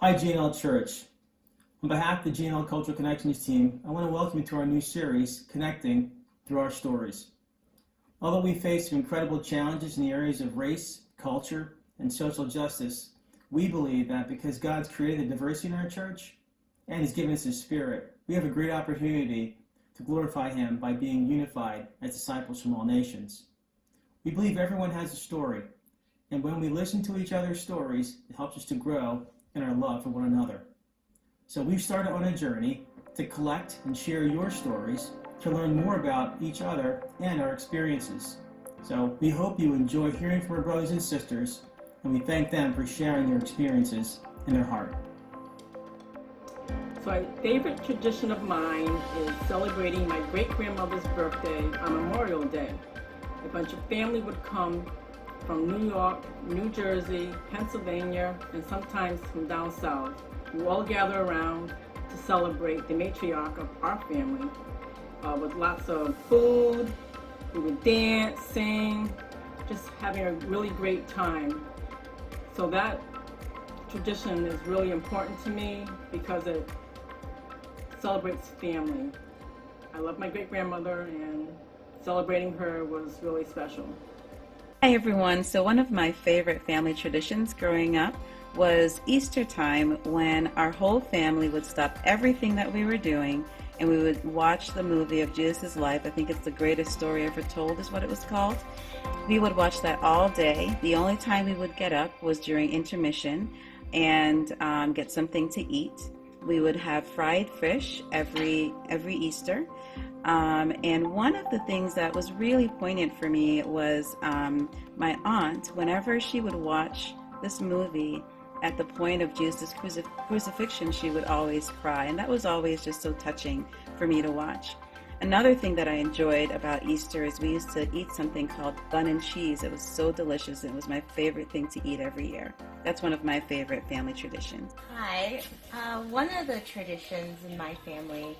Hi, GNL Church. On behalf of the GNL Cultural Connections Team, I want to welcome you to our new series, Connecting Through Our Stories. Although we face some incredible challenges in the areas of race, culture, and social justice, we believe that because God's created diversity in our church and has given us His Spirit, we have a great opportunity to glorify Him by being unified as disciples from all nations. We believe everyone has a story, and when we listen to each other's stories, it helps us to grow in our love for one another. So we've started on a journey to collect and share your stories to learn more about each other and our experiences. So we hope you enjoy hearing from our brothers and sisters, and we thank them for sharing their experiences and their heart. So a favorite tradition of mine is celebrating my great-grandmother's birthday on Memorial Day. A bunch of family would come from New York, New Jersey, Pennsylvania, and sometimes from down south. We all gather around to celebrate the matriarch of our family with lots of food. We would dance, sing, just having a really great time. So that tradition is really important to me because it celebrates family. I love my great-grandmother, and celebrating her was really special. Hi everyone. So one of my favorite family traditions growing up was Easter time, when our whole family would stop everything that we were doing and we would watch the movie of Jesus' life. I think it's the greatest story ever told is what it was called. We would watch that all day. The only time we would get up was during intermission and get something to eat. We would have fried fish every Easter. And one of the things that was really poignant for me was my aunt, whenever she would watch this movie at the point of Jesus' crucifixion, she would always cry. And that was always just so touching for me to watch. Another thing that I enjoyed about Easter is we used to eat something called bun and cheese. It was so delicious. It was my favorite thing to eat every year. That's one of my favorite family traditions. Hi. One of the traditions in my family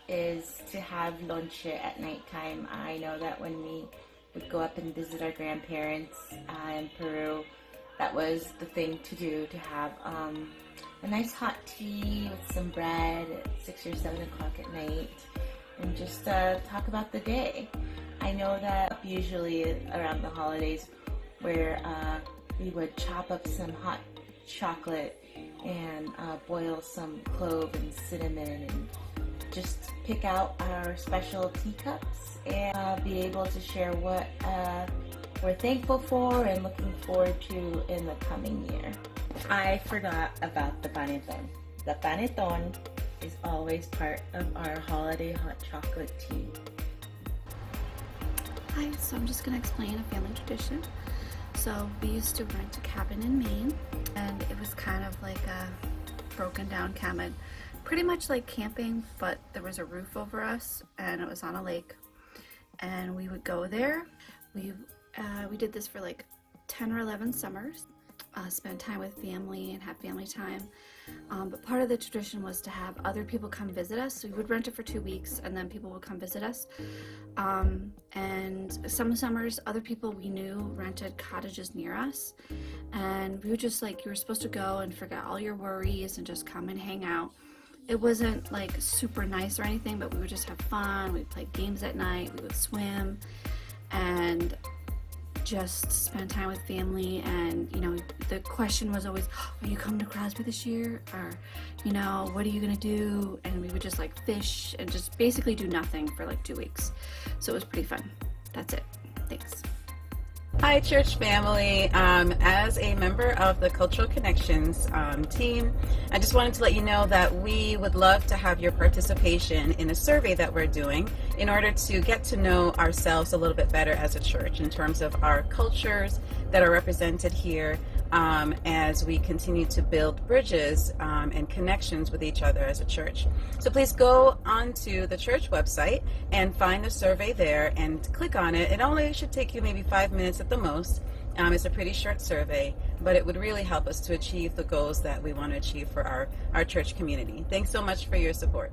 is to have lonche at nighttime. I know that when we would go up and visit our grandparents in Peru, that was the thing to do, to have a nice hot tea with some bread at 6 or 7 o'clock at night and just talk about the day. I know that usually around the holidays where we would chop up some hot chocolate and boil some clove and cinnamon and just pick out our special teacups and be able to share what we're thankful for and looking forward to in the coming year. I forgot about the panettone. The panettone is always part of our holiday hot chocolate tea. Hi, so I'm just going to explain a family tradition. So we used to rent a cabin in Maine, and it was kind of like a broken down cabin. Pretty much like camping, but there was a roof over us and it was on a lake, and we would go there. We did this for like 10 or 11 summers, spend time with family and have family time, but part of the tradition was to have other people come visit us. So we would rent it for 2 weeks and then people would come visit us, and some summers other people we knew rented cottages near us, and we would just you were supposed to go and forget all your worries and just come and hang out. It wasn't like super nice or anything, but we would just have fun. We'd play games at night, we would swim, and just spend time with family. And the question was always, are you coming to Crosby this year? Or what are you gonna do? And we would just fish and just basically do nothing for 2 weeks. So it was pretty fun. That's it. Thanks. Hi, church family. As a member of the Cultural Connections team, I just wanted to let you know that we would love to have your participation in a survey that we're doing in order to get to know ourselves a little bit better as a church in terms of our cultures that are represented here, as we continue to build bridges and connections with each other as a church. So please go onto the church website and find the survey there and click on it. It only should take you maybe 5 minutes at the most. It's a pretty short survey, but it would really help us to achieve the goals that we want to achieve for our church community. Thanks so much for your support.